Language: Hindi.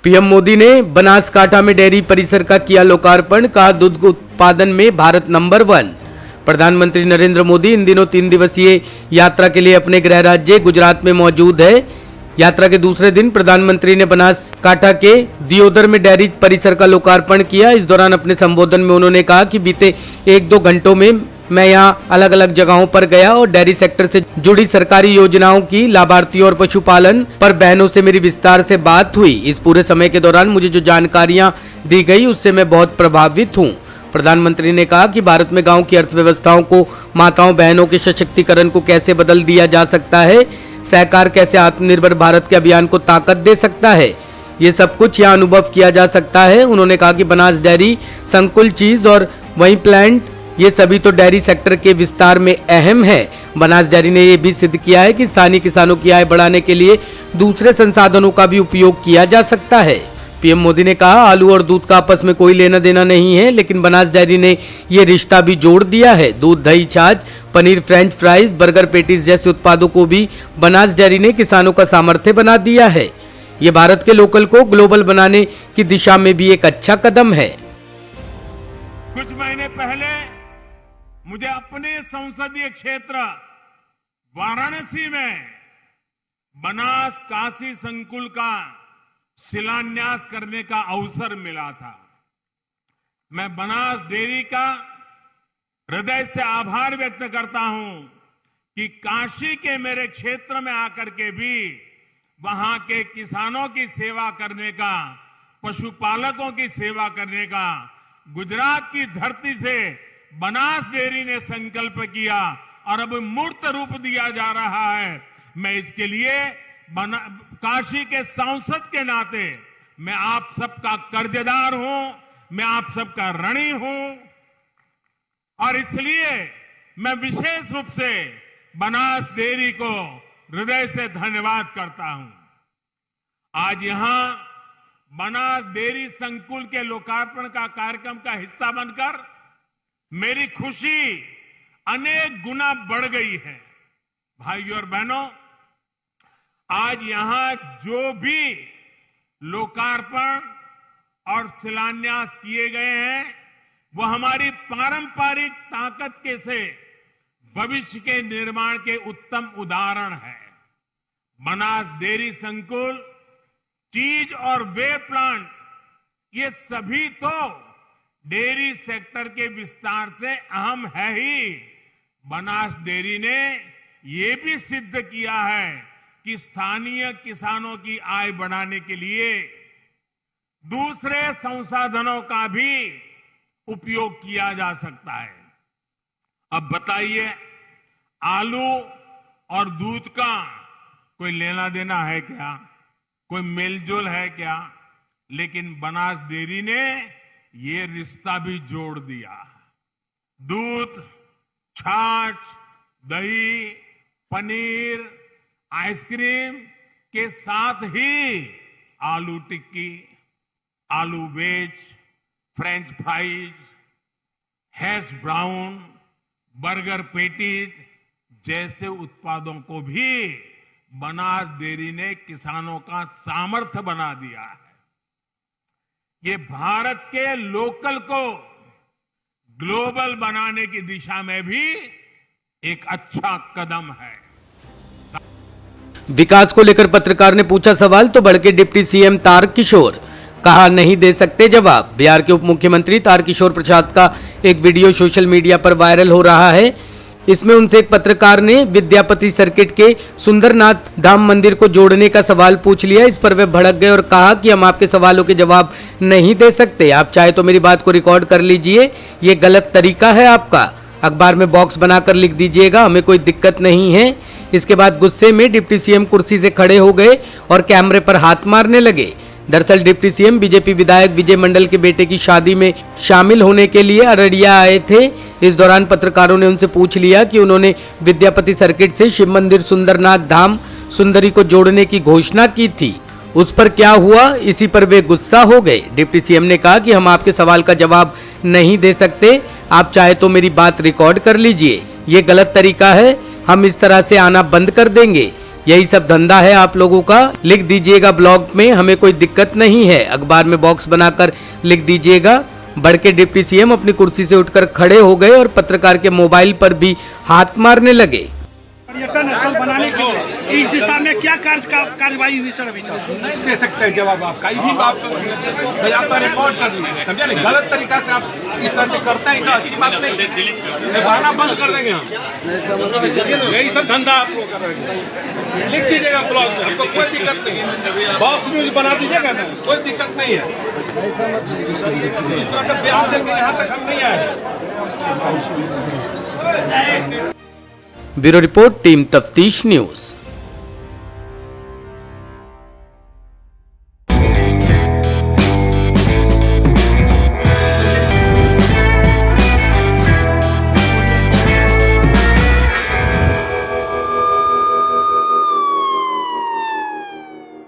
पीएम मोदी ने बनासकांठा में डेयरी परिसर का किया लोकार्पण, कहा दूध उत्पादन में भारत नंबर 1। प्रधानमंत्री नरेंद्र मोदी इन दिनों 3 दिवसीय यात्रा के लिए अपने गृह राज्य गुजरात में मौजूद है। यात्रा के दूसरे दिन प्रधानमंत्री ने बनासकांठा के दियोदर में डेयरी परिसर का लोकार्पण किया। इस दौरान अपने संबोधन में उन्होंने कहा कि बीते 1-2 घंटों में मैं यहां अलग अलग जगहों पर गया और डेयरी सेक्टर से जुड़ी सरकारी योजनाओं की, लाभार्थियों और पशुपालन पर बहनों से मेरी विस्तार से बात हुई। इस पूरे समय के दौरान मुझे जो जानकारियां दी गई उससे मैं बहुत प्रभावित हूं। प्रधानमंत्री ने कहा कि भारत में गांव की अर्थव्यवस्थाओं को, माताओं बहनों के सशक्तिकरण को कैसे बदल दिया जा सकता है, सहकार कैसे आत्मनिर्भर भारत के अभियान को ताकत दे सकता है, ये सब कुछ यहाँ अनुभव किया जा सकता है। उन्होंने कहा कि बनास डेयरी, संकुल चीज और वही प्लांट, ये सभी तो डेयरी सेक्टर के विस्तार में अहम है। बनास डेयरी ने यह भी सिद्ध किया है कि स्थानीय किसानों की आय बढ़ाने के लिए दूसरे संसाधनों का भी उपयोग किया जा सकता है। पीएम मोदी ने कहा, आलू और दूध का आपस में कोई लेना देना नहीं है, लेकिन बनास डेयरी ने ये रिश्ता भी जोड़ दिया है। दूध, दही, छाछ, paneer, French fries, burger, patties जैसे उत्पादों को भी बनास डेयरी ने किसानों का सामर्थ्य बना दिया है। ये भारत के लोकल को ग्लोबल बनाने की दिशा में भी एक अच्छा कदम है। कुछ महीने पहले मुझे अपने संसदीय क्षेत्र वाराणसी में बनास काशी संकुल का शिलान्यास करने का अवसर मिला था। मैं बनास डेयरी का हृदय से आभार व्यक्त करता हूं कि काशी के मेरे क्षेत्र में आकर के भी वहां के किसानों की सेवा करने का, पशुपालकों की सेवा करने का गुजरात की धरती से बनास डेयरी ने संकल्प किया और अब मूर्त रूप दिया जा रहा है। मैं इसके लिए काशी के सांसद के नाते मैं आप सबका कर्जदार हूं, मैं आप सबका ऋणी हूं और इसलिए मैं विशेष रूप से बनास डेयरी को हृदय से धन्यवाद करता हूं। आज यहां बनास डेयरी संकुल के लोकार्पण का कार्यक्रम का हिस्सा बनकर मेरी खुशी अनेक गुना बढ़ गई है। भाइयों और बहनों, आज यहां जो भी लोकार्पण और शिलान्यास किए गए हैं वो हमारी पारंपरिक ताकत के से भविष्य के निर्माण के उत्तम उदाहरण है। बनास डेयरी संकुल, चीज और वे प्लांट, ये सभी तो डेयरी सेक्टर के विस्तार से अहम है ही। बनास डेयरी ने ये भी सिद्ध किया है कि स्थानीय किसानों की आय बढ़ाने के लिए दूसरे संसाधनों का भी उपयोग किया जा सकता है। अब बताइए, आलू और दूध का कोई लेना देना है क्या? कोई मेलजोल है क्या? लेकिन बनास डेयरी ने ये रिश्ता भी जोड़ दिया। दूध, छाछ, दही, पनीर, आइसक्रीम के साथ ही aloo tikki, aloo wedge, French fries, hash brown, burger patties जैसे उत्पादों को भी बनास डेयरी ने किसानों का सामर्थ्य बना दिया है। ये भारत के लोकल को ग्लोबल बनाने की दिशा में भी एक अच्छा कदम है। विकास को लेकर पत्रकार ने पूछा सवाल तो भड़के डिप्टी सीएम तारकिशोर, कहा नहीं दे सकते जवाब। बिहार के उप मुख्यमंत्री तारकिशोर प्रसाद का एक वीडियो सोशल मीडिया पर वायरल हो रहा है। इसमें उनसे एक पत्रकार ने विद्यापति सर्किट के सुंदरनाथ धाम मंदिर को जोड़ने का सवाल पूछ लिया। इस पर वे भड़क गए और कहा कि हम आपके सवालों के जवाब नहीं दे सकते, आप चाहे तो मेरी बात को रिकॉर्ड कर लीजिए, ये गलत तरीका है आपका, अखबार में बॉक्स बनाकर लिख दीजिएगा, हमें कोई दिक्कत नहीं है। इसके बाद गुस्से में डिप्टी सीएम कुर्सी से खड़े हो गए और कैमरे पर हाथ मारने लगे। दरअसल डिप्टी सीएम बीजेपी विधायक विजय मंडल के बेटे की शादी में शामिल होने के लिए अररिया आए थे। इस दौरान पत्रकारों ने उनसे पूछ लिया कि उन्होंने विद्यापति सर्किट से शिव मंदिर सुंदरनाथ धाम सुंदरी को जोड़ने की घोषणा की थी, उस पर क्या हुआ। इसी पर वे गुस्सा हो गए। डिप्टी सीएम ने कहा कि हम आपके सवाल का जवाब नहीं दे सकते, आप चाहे तो मेरी बात रिकॉर्ड कर लीजिए, ये गलत तरीका है, हम इस तरह से आना बंद कर देंगे। यही सब धंधा है आप लोगों का। लिख दीजिएगा ब्लॉग में, हमें कोई दिक्कत नहीं है। अखबार में बॉक्स बनाकर लिख दीजिएगा। बढ़ के डिप्टी सीएम अपनी कुर्सी से उठकर खड़े हो गए और पत्रकार के मोबाइल पर भी हाथ मारने लगे। पर्यटन स्थल बनाने के लिए इस दिशा में क्या कार्यवाही हुई सर? अभी तक नहीं दे सकते हैं जवाब आपका। इसी बात पर रिकॉर्ड कर लीजिए, समझे नहीं? गलत तरीका से आप इस तरह से करते हैं तो अच्छी बात नहीं। बहाना बंद कर देंगे हम। यही सब धंधा आप लोग कर रहे हैं। लिख दीजिएगा ब्लॉग में, हमको कोई दिक्कत नहीं है। बॉक्स न्यूज बना दीजिएगा ना, कोई दिक्कत नहीं है। इस तरह का बयान देकर यहाँ तक हम नहीं आए। ब्यूरो रिपोर्ट, टीम तफ्तीश न्यूज।